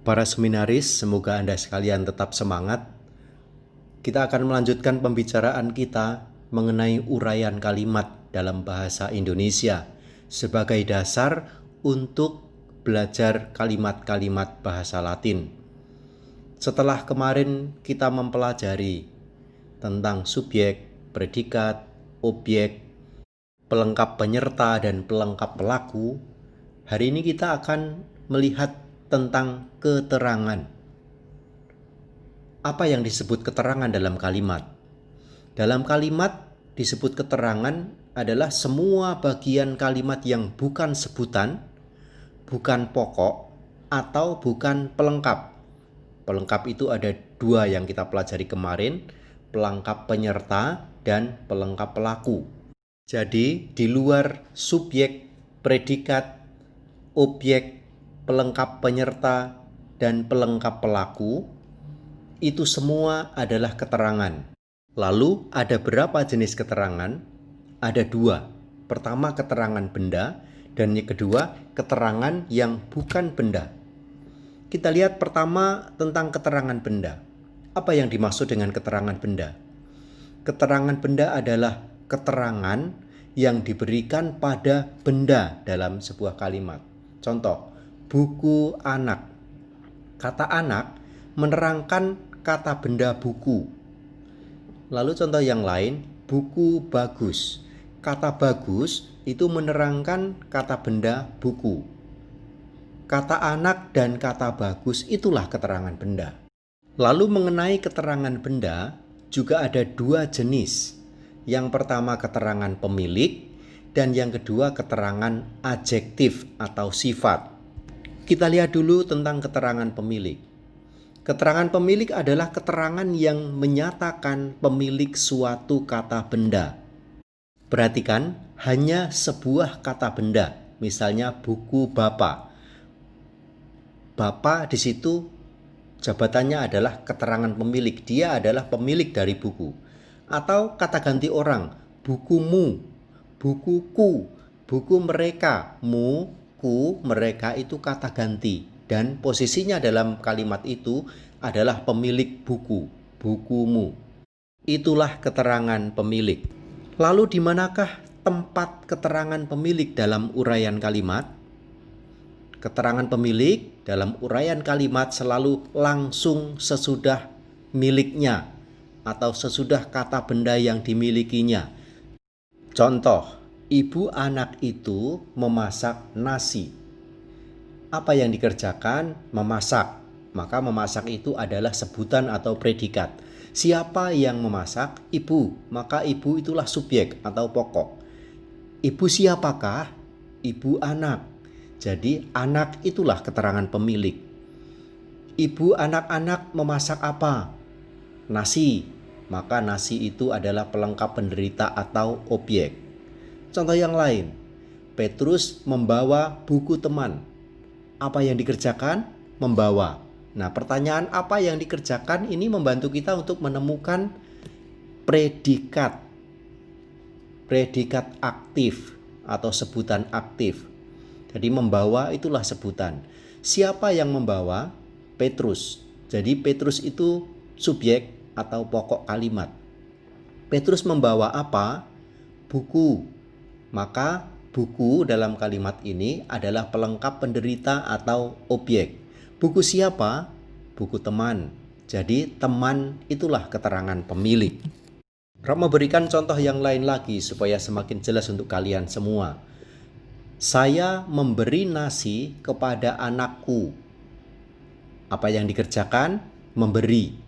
Para seminaris, semoga Anda sekalian tetap semangat. Kita akan melanjutkan pembicaraan kita mengenai uraian kalimat dalam bahasa Indonesia sebagai dasar untuk belajar kalimat-kalimat bahasa Latin. Setelah kemarin kita mempelajari tentang subjek, predikat, objek, pelengkap penyerta, dan pelengkap pelaku, hari ini kita akan melihat tentang keterangan. Apa yang disebut keterangan dalam kalimat? Dalam kalimat disebut keterangan adalah semua bagian kalimat yang bukan sebutan, bukan pokok, atau bukan pelengkap. Pelengkap itu ada dua yang kita pelajari kemarin, pelengkap penyerta dan pelengkap pelaku. Jadi di luar subjek, predikat, objek, pelengkap penyerta, dan pelengkap pelaku, itu semua adalah keterangan. Lalu ada berapa jenis keterangan? Ada dua. Pertama keterangan benda, dan yang kedua keterangan yang bukan benda. Kita lihat pertama tentang keterangan benda. Apa yang dimaksud dengan keterangan benda? Keterangan benda adalah keterangan yang diberikan pada benda dalam sebuah kalimat. Contoh, buku anak. Kata anak menerangkan kata benda buku. Lalu contoh yang lain, buku bagus. Kata bagus itu menerangkan kata benda buku. Kata anak dan kata bagus itulah keterangan benda. Lalu mengenai keterangan benda juga ada dua jenis. Yang pertama keterangan pemilik dan yang kedua keterangan adjektif atau sifat. Kita lihat dulu tentang keterangan pemilik. Keterangan pemilik adalah keterangan yang menyatakan pemilik suatu kata benda. Perhatikan, hanya sebuah kata benda, misalnya buku bapak. Bapak di situ jabatannya adalah keterangan pemilik, dia adalah pemilik dari buku. Atau kata ganti orang, bukumu, bukuku, buku mereka, mu, ku, mereka itu kata ganti. Dan posisinya dalam kalimat itu adalah pemilik buku, bukumu. Itulah keterangan pemilik. Lalu di manakah tempat keterangan pemilik dalam uraian kalimat? Keterangan pemilik dalam uraian kalimat selalu langsung sesudah miliknya atau sesudah kata benda yang dimilikinya. Contoh, ibu anak itu memasak nasi. Apa yang dikerjakan? Memasak. Maka memasak itu adalah sebutan atau predikat. Siapa yang memasak? Ibu. Maka ibu itulah subjek atau pokok. Ibu siapakah? Ibu anak. Jadi anak itulah keterangan pemilik. Ibu anak-anak memasak apa? Nasi. Maka nasi itu adalah pelengkap penderita atau objek. Contoh yang lain. Petrus membawa buku teman. Apa yang dikerjakan? Membawa. Nah, pertanyaan apa yang dikerjakan ini membantu kita untuk menemukan predikat. Predikat aktif atau sebutan aktif. Jadi membawa itulah sebutan. Siapa yang membawa? Petrus. Jadi Petrus itu subjek atau pokok kalimat. Petrus membawa apa? Buku. Maka buku dalam kalimat ini adalah pelengkap penderita atau objek. Buku siapa? Buku teman. Jadi teman itulah keterangan pemilik. Rob memberikan contoh yang lain lagi supaya semakin jelas untuk kalian semua. Saya memberi nasi kepada anakku. Apa yang dikerjakan? Memberi.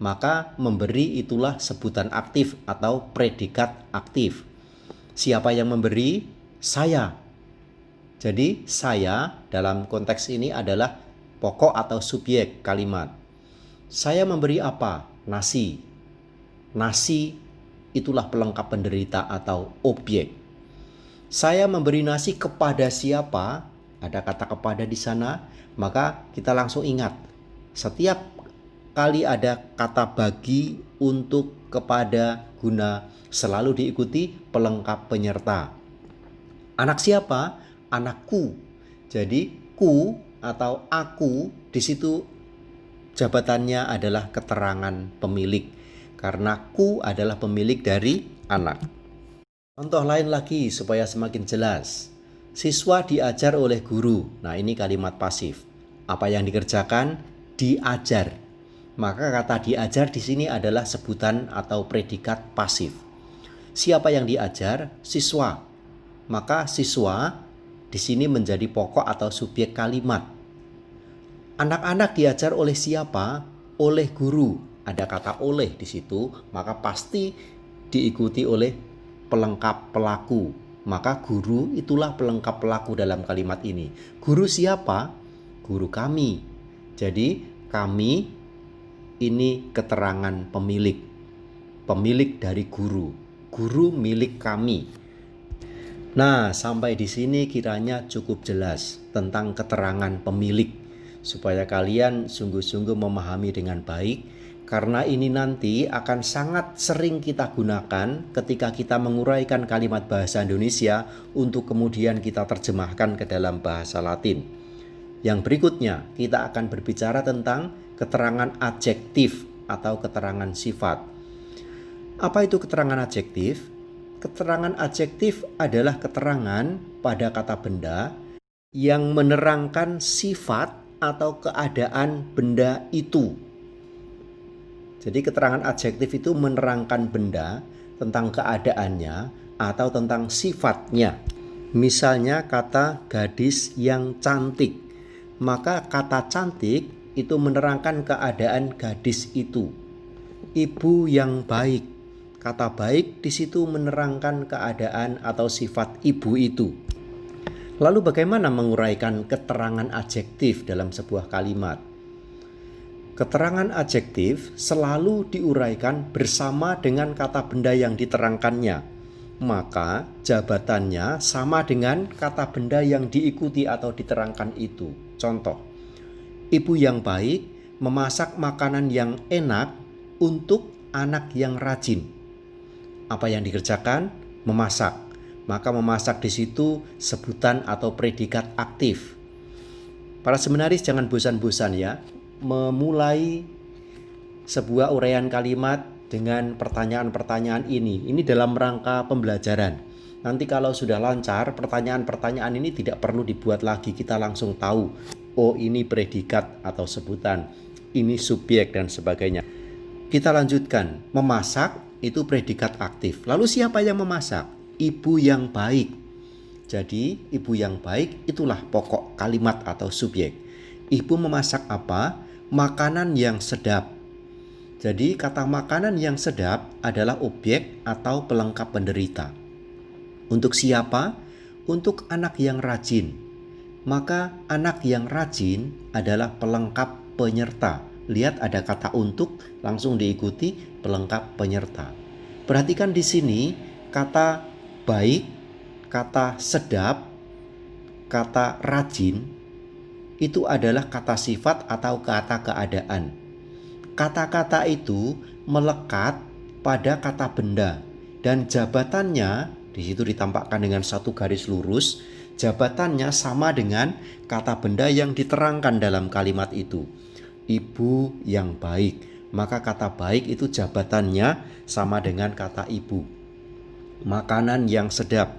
Maka memberi itulah sebutan aktif atau predikat aktif. Siapa yang memberi? Saya. Jadi saya dalam konteks ini adalah pokok atau subjek kalimat. Saya memberi apa? Nasi. Nasi itulah pelengkap penderita atau objek. Saya memberi nasi kepada siapa? Ada kata kepada di sana, maka kita langsung ingat. Setiap kali ada kata bagi, untuk, kepada, guna, selalu diikuti pelengkap penyerta. Anak siapa? Anakku. Jadi ku atau aku, di situ jabatannya adalah keterangan pemilik karena ku adalah pemilik dari anak. Contoh lain lagi supaya semakin jelas. Siswa diajar oleh guru. Nah, ini kalimat pasif. Apa yang dikerjakan? Diajar. Maka kata diajar di sini adalah sebutan atau predikat pasif. Siapa yang diajar? Siswa. Maka siswa di sini menjadi pokok atau subjek kalimat. Anak-anak diajar oleh siapa? Oleh guru. Ada kata oleh di situ, maka pasti diikuti oleh pelengkap pelaku. Maka guru itulah pelengkap pelaku dalam kalimat ini. Guru siapa? Guru kami. Jadi kami ini keterangan pemilik. Pemilik dari guru. Guru milik kami. Nah, sampai di sini kiranya cukup jelas tentang keterangan pemilik, supaya kalian sungguh-sungguh memahami dengan baik, karena ini nanti akan sangat sering kita gunakan ketika kita menguraikan kalimat bahasa Indonesia untuk kemudian kita terjemahkan ke dalam bahasa Latin. Yang berikutnya kita akan berbicara tentang keterangan adjektif atau keterangan sifat. Apa itu keterangan adjektif? Keterangan adjektif adalah keterangan pada kata benda yang menerangkan sifat atau keadaan benda itu. Jadi keterangan adjektif itu menerangkan benda tentang keadaannya atau tentang sifatnya. Misalnya kata gadis yang cantik. Maka kata cantik itu menerangkan keadaan gadis itu. Ibu yang baik. Kata baik di situ menerangkan keadaan atau sifat ibu itu. Lalu bagaimana menguraikan keterangan adjektif dalam sebuah kalimat? Keterangan adjektif selalu diuraikan bersama dengan kata benda yang diterangkannya. Maka jabatannya sama dengan kata benda yang diikuti atau diterangkan itu. Contoh, ibu yang baik memasak makanan yang enak untuk anak yang rajin. Apa yang dikerjakan? Memasak. Maka memasak di situ sebutan atau predikat aktif. Para seminaris jangan bosan-bosan ya memulai sebuah uraian kalimat dengan pertanyaan-pertanyaan ini. Ini dalam rangka pembelajaran. Nanti kalau sudah lancar, pertanyaan-pertanyaan ini tidak perlu dibuat lagi. Kita langsung tahu, oh ini predikat atau sebutan, ini subjek dan sebagainya. Kita lanjutkan, memasak itu predikat aktif. Lalu siapa yang memasak? Ibu yang baik. Jadi ibu yang baik itulah pokok kalimat atau subjek. Ibu memasak apa? Makanan yang sedap. Jadi kata makanan yang sedap adalah objek atau pelengkap penderita. Untuk siapa? Untuk anak yang rajin. Maka anak yang rajin adalah pelengkap penyerta. Lihat ada kata untuk, langsung diikuti pelengkap penyerta. Perhatikan di sini kata baik, kata sedap, kata rajin itu adalah kata sifat atau kata keadaan. Kata-kata itu melekat pada kata benda dan jabatannya di situ ditampakkan dengan satu garis lurus. Jabatannya sama dengan kata benda yang diterangkan dalam kalimat itu. Ibu yang baik. Maka kata baik itu jabatannya sama dengan kata ibu. Makanan yang sedap.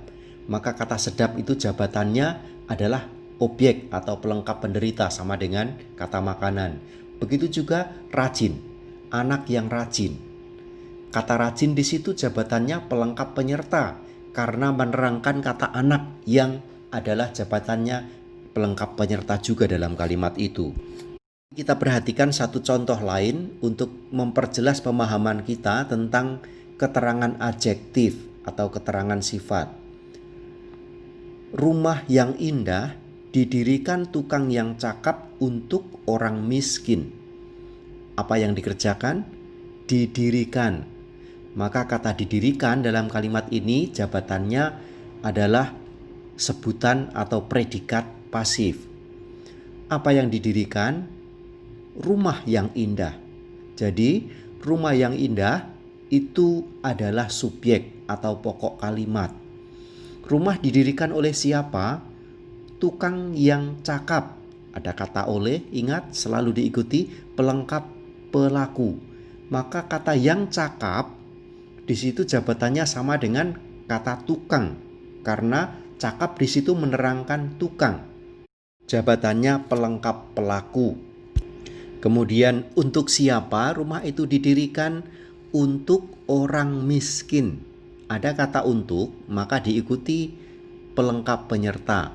Maka kata sedap itu jabatannya adalah objek atau pelengkap penderita sama dengan kata makanan. Begitu juga rajin. Anak yang rajin. Kata rajin di situ jabatannya pelengkap penyerta karena menerangkan kata anak yang adalah jabatannya pelengkap penyerta juga dalam kalimat itu. Kita perhatikan satu contoh lain untuk memperjelas pemahaman kita tentang keterangan adjektif atau keterangan sifat. Rumah yang indah didirikan tukang yang cakap untuk orang miskin. Apa yang dikerjakan? Didirikan. Maka kata didirikan dalam kalimat ini jabatannya adalah sebutan atau predikat pasif. Apa yang didirikan? Rumah yang indah. Jadi rumah yang indah itu adalah subjek atau pokok kalimat. Rumah didirikan oleh siapa? Tukang yang cakap. Ada kata oleh, ingat selalu diikuti pelengkap pelaku. Maka kata yang cakap di situ jabatannya sama dengan kata tukang, karena cakap di situ menerangkan tukang. Jabatannya pelengkap pelaku. Kemudian untuk siapa rumah itu didirikan? Untuk orang miskin. Ada kata untuk, maka diikuti pelengkap penyerta.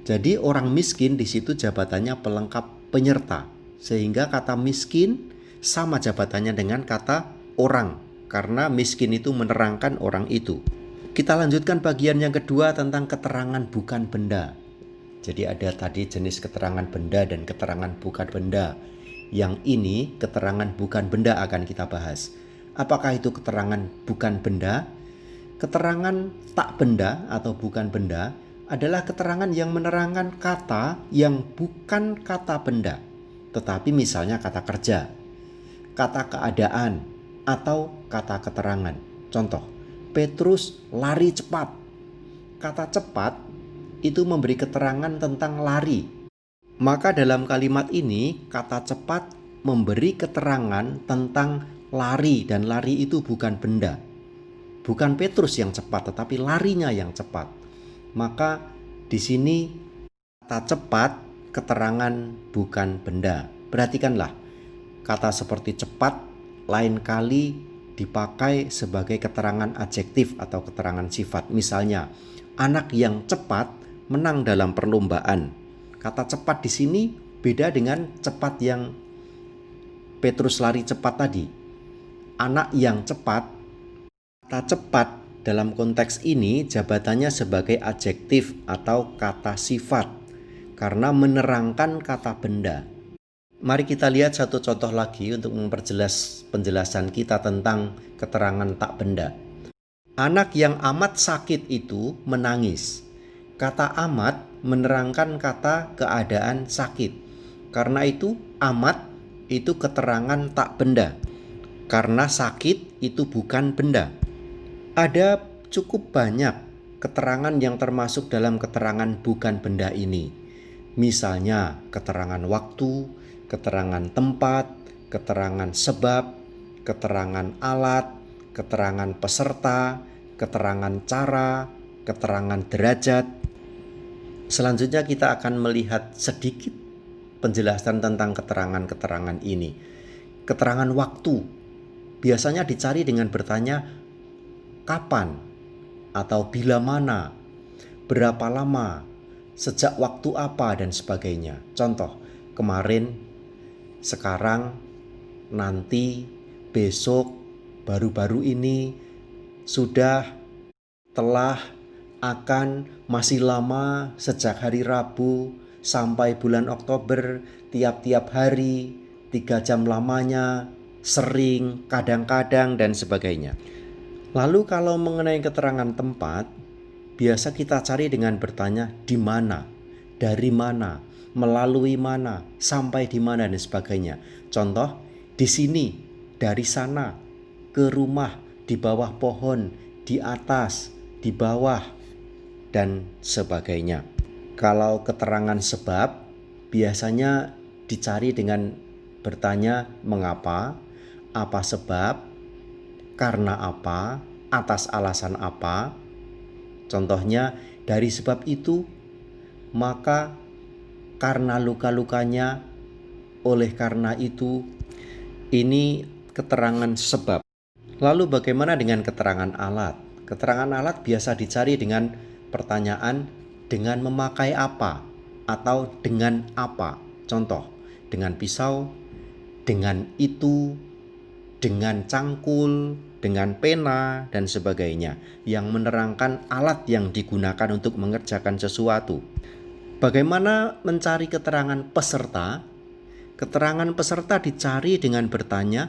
Jadi orang miskin di situ jabatannya pelengkap penyerta. Sehingga kata miskin sama jabatannya dengan kata orang, karena miskin itu menerangkan orang itu. Kita lanjutkan bagian yang kedua tentang keterangan bukan benda. Jadi ada tadi jenis keterangan benda dan keterangan bukan benda. Yang ini keterangan bukan benda akan kita bahas. Apakah itu keterangan bukan benda? Keterangan tak benda atau bukan benda adalah keterangan yang menerangkan kata yang bukan kata benda, tetapi misalnya kata kerja, kata keadaan, atau kata keterangan. Contoh, Petrus lari cepat. Kata cepat itu memberi keterangan tentang lari. Maka dalam kalimat ini kata cepat memberi keterangan tentang lari, dan lari itu bukan benda. Bukan Petrus yang cepat tetapi larinya yang cepat. Maka di sini kata cepat keterangan bukan benda. Perhatikanlah, kata seperti cepat lain kali dipakai sebagai keterangan adjektif atau keterangan sifat. Misalnya, anak yang cepat menang dalam perlombaan. Kata cepat di sini beda dengan cepat yang Petrus lari cepat tadi. Anak yang cepat, kata cepat dalam konteks ini jabatannya sebagai adjektif atau kata sifat karena menerangkan kata benda. Mari kita lihat satu contoh lagi untuk memperjelas penjelasan kita tentang keterangan tak benda. Anak yang amat sakit itu menangis. Kata amat menerangkan kata keadaan sakit. Karena itu amat itu keterangan tak benda. Karena sakit itu bukan benda. Ada cukup banyak keterangan yang termasuk dalam keterangan bukan benda ini. Misalnya keterangan waktu, keterangan tempat, keterangan sebab, keterangan alat, keterangan peserta, keterangan cara, keterangan derajat. Selanjutnya kita akan melihat sedikit penjelasan tentang keterangan-keterangan ini. Keterangan waktu biasanya dicari dengan bertanya kapan atau bila mana, berapa lama, sejak waktu apa, dan sebagainya. Contoh, kemarin, sekarang, nanti, besok, baru-baru ini, sudah, telah, akan, masih lama, sejak hari Rabu sampai bulan Oktober, tiap-tiap hari, 3 jam lamanya, sering, kadang-kadang, dan sebagainya. Lalu kalau mengenai keterangan tempat, biasa kita cari dengan bertanya di mana, dari mana, melalui mana, sampai di mana, dan sebagainya. Contoh, di sini, dari sana, ke rumah, di bawah pohon, di atas, di bawah, dan sebagainya. Kalau keterangan sebab biasanya dicari dengan bertanya mengapa, apa sebab, karena apa, atas alasan apa. Contohnya, dari sebab itu, maka karena luka-lukanya, oleh karena itu. Ini keterangan sebab. Lalu bagaimana dengan keterangan alat? Keterangan alat biasa dicari dengan pertanyaan dengan memakai apa atau dengan apa. Contoh, dengan pisau, dengan itu, dengan cangkul, dengan pena, dan sebagainya, yang menerangkan alat yang digunakan untuk mengerjakan sesuatu. Bagaimana mencari keterangan peserta? Keterangan peserta dicari dengan bertanya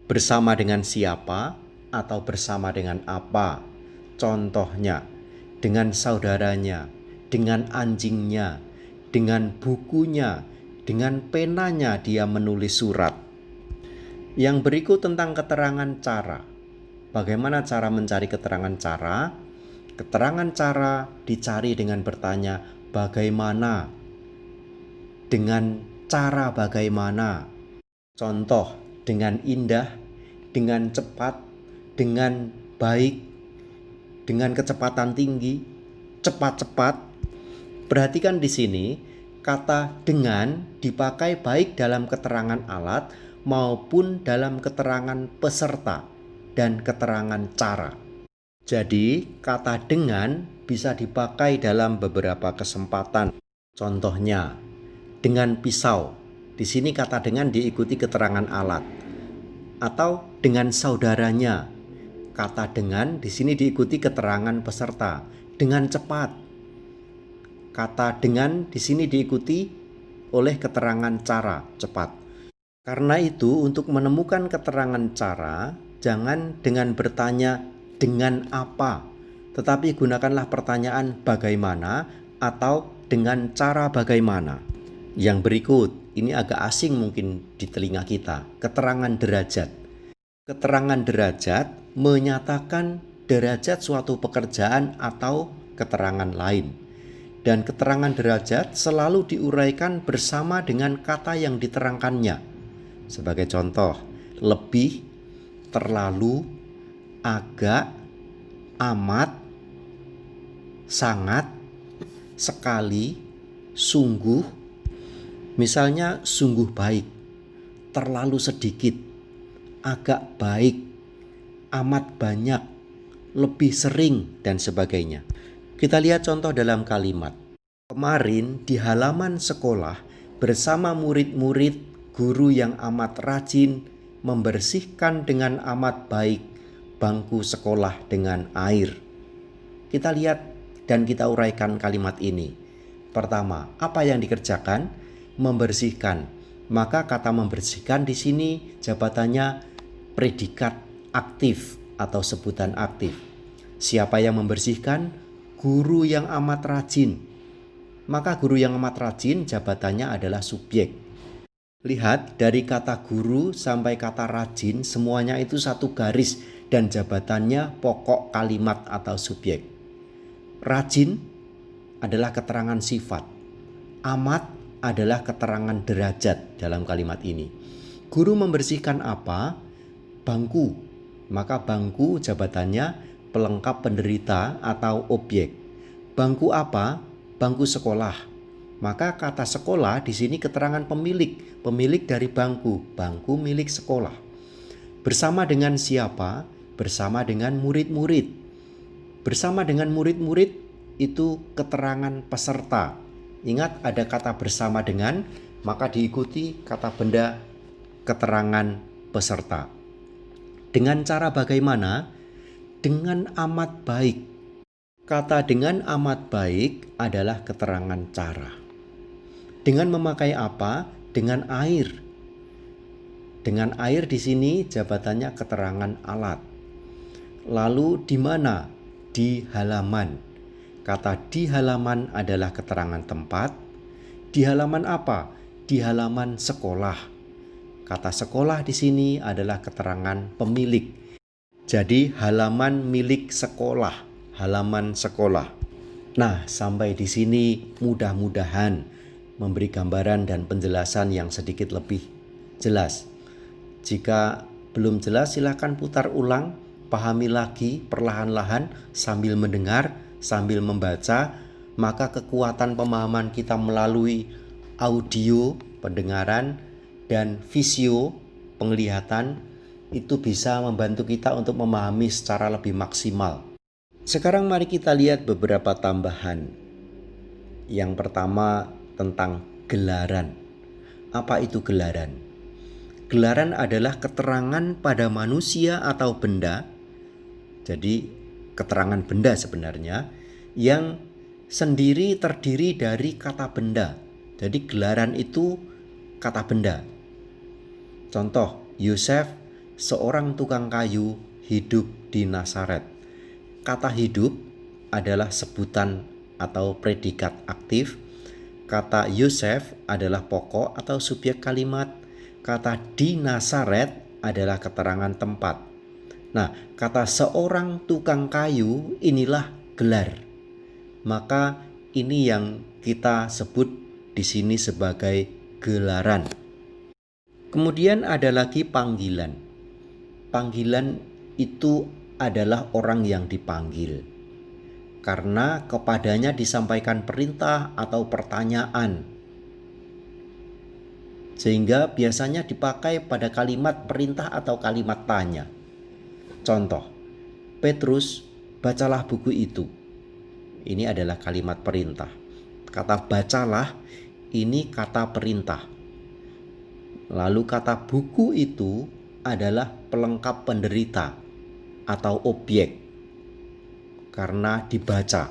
bersama dengan siapa atau bersama dengan apa. Contohnya, dengan saudaranya, dengan anjingnya, dengan bukunya, dengan penanya dia menulis surat. Yang berikut tentang keterangan cara. Bagaimana cara mencari keterangan cara? Keterangan cara dicari dengan bertanya bagaimana. dengan cara bagaimana. Contoh, dengan indah, dengan cepat, dengan baik, dengan kecepatan tinggi, cepat-cepat. Perhatikan di sini, kata dengan dipakai baik dalam keterangan alat maupun dalam keterangan peserta dan keterangan cara. Jadi, kata dengan bisa dipakai dalam beberapa kesempatan. Contohnya, dengan pisau. Di sini kata dengan diikuti keterangan alat. Atau dengan saudaranya. Kata dengan di sini diikuti keterangan peserta. Dengan cepat. Kata dengan di sini diikuti oleh keterangan cara, cepat. Karena itu, untuk menemukan keterangan cara, jangan dengan bertanya dengan apa, tetapi gunakanlah pertanyaan bagaimana atau dengan cara bagaimana. Yang berikut, ini agak asing mungkin di telinga kita, keterangan derajat. Keterangan derajat menyatakan derajat suatu pekerjaan atau keterangan lain. Dan keterangan derajat selalu diuraikan bersama dengan kata yang diterangkannya. Sebagai contoh, lebih, terlalu, agak, amat, sangat, sekali, sungguh. Misalnya sungguh baik, terlalu sedikit, agak baik, amat banyak, lebih sering, dan sebagainya. Kita lihat contoh dalam kalimat. Kemarin di halaman sekolah bersama murid-murid, guru yang amat rajin membersihkan dengan amat baik bangku sekolah dengan air. Kita lihat dan kita uraikan kalimat ini. Pertama, apa yang dikerjakan? Membersihkan. Maka kata membersihkan di sini jabatannya predikat aktif atau sebutan aktif. Siapa yang membersihkan? Guru yang amat rajin. Maka guru yang amat rajin jabatannya adalah subjek. Lihat, dari kata guru sampai kata rajin semuanya itu satu garis dan jabatannya pokok kalimat atau subjek. Rajin adalah keterangan sifat. Amat adalah keterangan derajat dalam kalimat ini. Guru membersihkan apa? Bangku. Maka bangku jabatannya pelengkap penderita atau objek. Bangku apa? Bangku sekolah. Maka kata sekolah di sini keterangan pemilik, pemilik dari bangku, bangku milik sekolah. Bersama dengan siapa? Bersama dengan murid-murid. Bersama dengan murid-murid itu keterangan peserta. Ingat, ada kata bersama dengan, maka diikuti kata benda keterangan peserta. Dengan cara bagaimana? Dengan amat baik. Kata dengan amat baik adalah keterangan cara. Dengan memakai apa? Dengan air. Dengan air di sini jabatannya keterangan alat. Lalu di mana? Di halaman. Kata di halaman adalah keterangan tempat. Di halaman apa? Di halaman sekolah. Kata sekolah di sini adalah keterangan pemilik. Jadi halaman milik sekolah, halaman sekolah. Nah, sampai di sini mudah-mudahan memberi gambaran dan penjelasan yang sedikit lebih jelas. Jika belum jelas silakan putar ulang, pahami lagi perlahan-lahan sambil mendengar, sambil membaca, maka kekuatan pemahaman kita melalui audio, pendengaran, dan visio, penglihatan, itu bisa membantu kita untuk memahami secara lebih maksimal. Sekarang mari kita lihat beberapa tambahan. Yang pertama tentang gelaran. Apa itu gelaran? Gelaran adalah keterangan pada manusia atau benda. Jadi keterangan benda sebenarnya yang sendiri terdiri dari kata benda. Jadi gelaran itu kata benda. Contoh, Yosef seorang tukang kayu hidup di Nazaret. Kata hidup adalah sebutan atau predikat aktif. Kata Yosef adalah pokok atau subjek kalimat. Kata di Nazaret adalah keterangan tempat. Nah, kata seorang tukang kayu inilah gelar. Maka ini yang kita sebut di sini sebagai gelaran. Kemudian ada lagi panggilan. Panggilan itu adalah orang yang dipanggil, karena kepadanya disampaikan perintah atau pertanyaan, sehingga biasanya dipakai pada kalimat perintah atau kalimat tanya. Contoh, Petrus, bacalah buku itu. Ini adalah kalimat perintah. Kata bacalah ini kata perintah. Lalu kata buku itu adalah pelengkap penderita atau objek karena dibaca.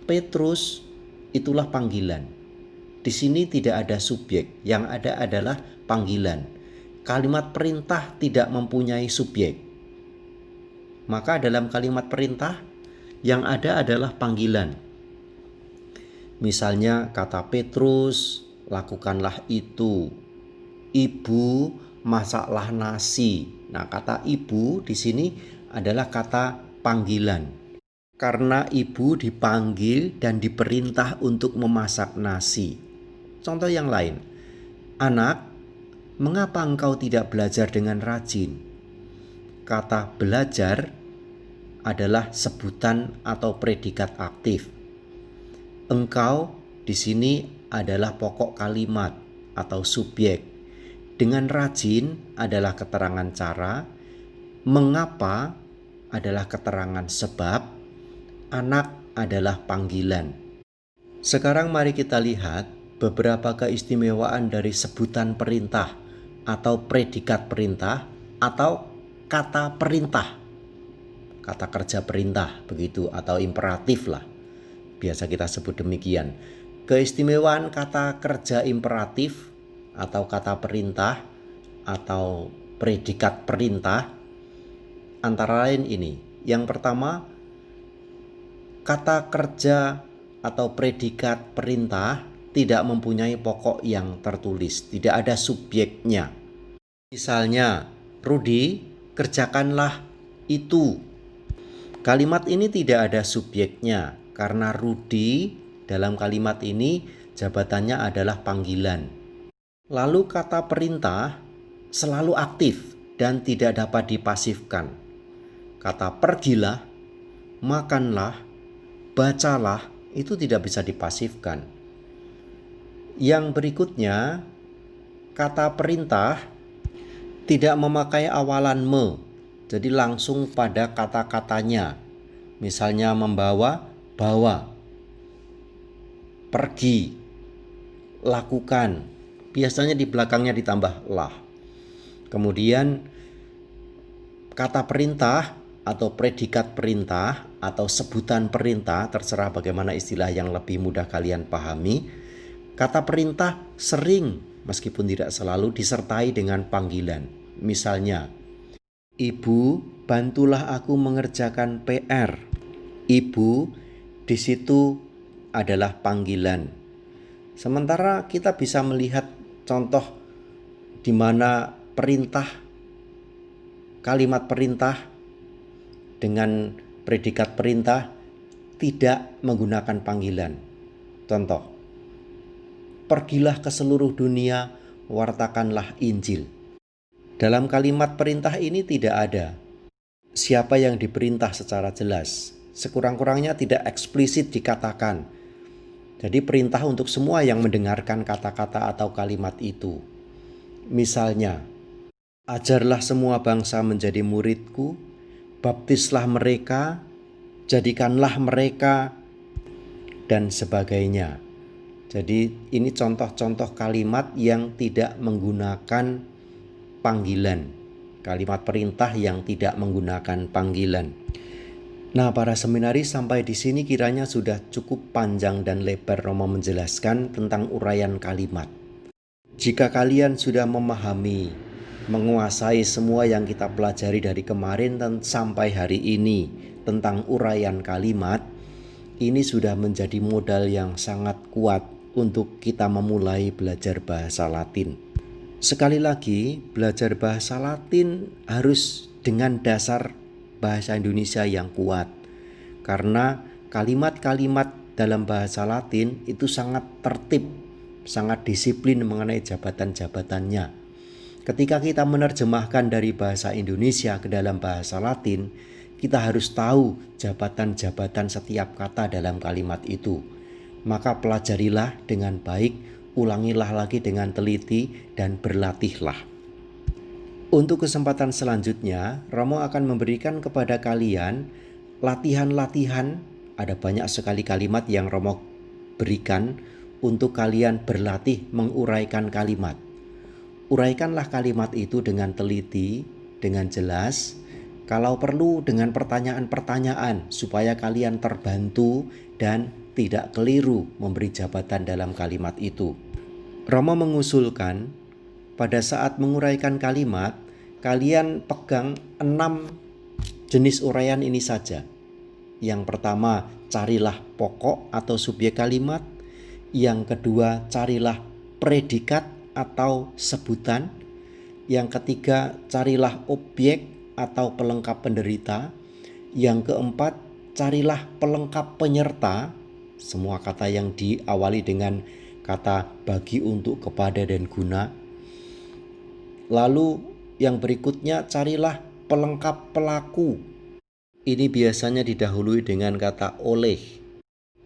Petrus itulah panggilan. Di sini tidak ada subjek, yang ada adalah panggilan. Kalimat perintah tidak mempunyai subjek. Maka dalam kalimat perintah yang ada adalah panggilan. Misalnya kata Petrus, lakukanlah itu. Ibu, masaklah nasi. Nah, kata ibu di sini adalah kata panggilan. Karena ibu dipanggil dan diperintah untuk memasak nasi. Contoh yang lain. Anak, mengapa engkau tidak belajar dengan rajin? Kata belajar adalah sebutan atau predikat aktif. Engkau di sini adalah pokok kalimat atau subjek. Dengan rajin adalah keterangan cara. Mengapa adalah keterangan sebab. Anak adalah panggilan. Sekarang mari kita lihat beberapa keistimewaan dari sebutan perintah atau predikat perintah atau kata perintah. Kata kerja perintah begitu atau imperatif lah. Biasa kita sebut demikian. Keistimewaan kata kerja imperatif atau kata perintah atau predikat perintah antara lain ini. Yang pertama, kata kerja atau predikat perintah tidak mempunyai pokok yang tertulis, tidak ada subjeknya. Misalnya, Rudi, kerjakanlah itu. Kalimat ini tidak ada subjeknya karena Rudi dalam kalimat ini jabatannya adalah panggilan. Lalu kata perintah selalu aktif dan tidak dapat dipasifkan. Kata pergilah, makanlah, bacalah itu tidak bisa dipasifkan. Yang berikutnya, kata perintah tidak memakai awalan me, jadi langsung pada kata-katanya. Misalnya membawa, bawa, pergi, lakukan. Biasanya di belakangnya ditambah lah. Kemudian kata perintah atau predikat perintah atau sebutan perintah, terserah bagaimana istilah yang lebih mudah kalian pahami. Kata perintah sering meskipun tidak selalu disertai dengan panggilan. Misalnya, Ibu, bantulah aku mengerjakan PR. Ibu di situ adalah panggilan. Sementara kita bisa melihat contoh di mana perintah, kalimat perintah dengan predikat perintah tidak menggunakan panggilan. Contoh, pergilah ke seluruh dunia, wartakanlah Injil. Dalam kalimat perintah ini tidak ada siapa yang diperintah secara jelas. Sekurang-kurangnya tidak eksplisit dikatakan. Jadi perintah untuk semua yang mendengarkan kata-kata atau kalimat itu. Misalnya, ajarlah semua bangsa menjadi muridku, baptislah mereka, jadikanlah mereka, dan sebagainya. Jadi ini contoh-contoh kalimat yang tidak menggunakan panggilan. Kalimat perintah yang tidak menggunakan panggilan. Nah, para seminaris, sampai di sini kiranya sudah cukup panjang dan lebar Romo menjelaskan tentang uraian kalimat. Jika kalian sudah memahami, menguasai semua yang kita pelajari dari kemarin dan sampai hari ini tentang uraian kalimat, ini sudah menjadi modal yang sangat kuat untuk kita memulai belajar bahasa Latin. Sekali lagi, belajar bahasa Latin harus dengan dasar bahasa Indonesia yang kuat, karena kalimat-kalimat dalam bahasa Latin itu sangat tertib, sangat disiplin mengenai jabatan-jabatannya. Ketika kita menerjemahkan dari bahasa Indonesia ke dalam bahasa Latin, kita harus tahu jabatan-jabatan setiap kata dalam kalimat itu. Maka pelajarilah dengan baik, ulangilah lagi dengan teliti, dan berlatihlah. Untuk kesempatan selanjutnya, Romo akan memberikan kepada kalian latihan-latihan. Ada banyak sekali kalimat yang Romo berikan untuk kalian berlatih menguraikan kalimat. Uraikanlah kalimat itu dengan teliti, dengan jelas, kalau perlu dengan pertanyaan-pertanyaan supaya kalian terbantu dan tidak keliru memberi jabatan dalam kalimat itu. Romo mengusulkan pada saat menguraikan kalimat, kalian pegang 6 jenis uraian ini saja. Yang pertama, carilah pokok atau subjek kalimat. Yang kedua, carilah predikat atau sebutan. Yang ketiga, carilah objek atau pelengkap penderita. Yang keempat, carilah pelengkap penyerta. Semua kata yang diawali dengan kata bagi, untuk, kepada, dan guna. Lalu yang berikutnya, carilah pelengkap pelaku. Ini biasanya didahului dengan kata oleh.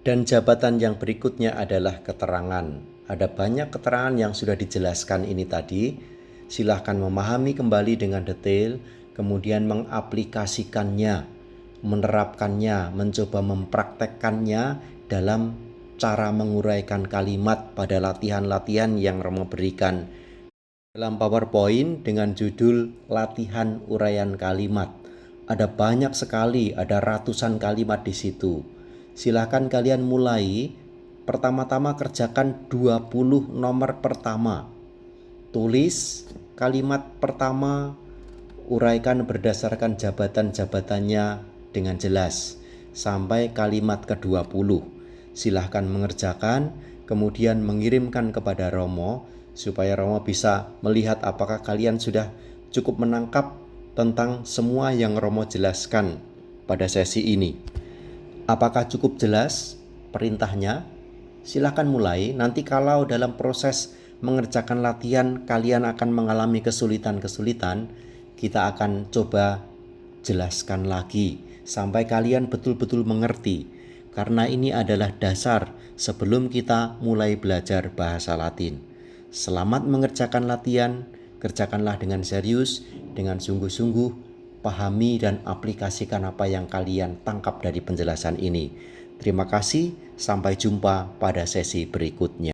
Dan jabatan yang berikutnya adalah keterangan. Ada banyak keterangan yang sudah dijelaskan ini tadi. Silahkan memahami kembali dengan detail, kemudian mengaplikasikannya, menerapkannya, mencoba mempraktekkannya dalam cara menguraikan kalimat pada latihan-latihan yang Romo berikan dalam PowerPoint dengan judul Latihan Uraian Kalimat. Ada banyak sekali, ada ratusan kalimat di situ. Silahkan kalian mulai. Pertama-tama kerjakan 20 nomor pertama. Tulis kalimat pertama, uraikan berdasarkan jabatan-jabatannya dengan jelas sampai kalimat ke-20. Silahkan mengerjakan, kemudian mengirimkan kepada Romo supaya Romo bisa melihat apakah kalian sudah cukup menangkap tentang semua yang Romo jelaskan pada sesi ini. Apakah cukup jelas perintahnya? Silahkan mulai. Nanti kalau dalam proses mengerjakan latihan kalian akan mengalami kesulitan-kesulitan, kita akan coba jelaskan lagi sampai kalian betul-betul mengerti. Karena ini adalah dasar sebelum kita mulai belajar bahasa Latin. Selamat mengerjakan latihan, kerjakanlah dengan serius, dengan sungguh-sungguh, pahami dan aplikasikan apa yang kalian tangkap dari penjelasan ini. Terima kasih, sampai jumpa pada sesi berikutnya.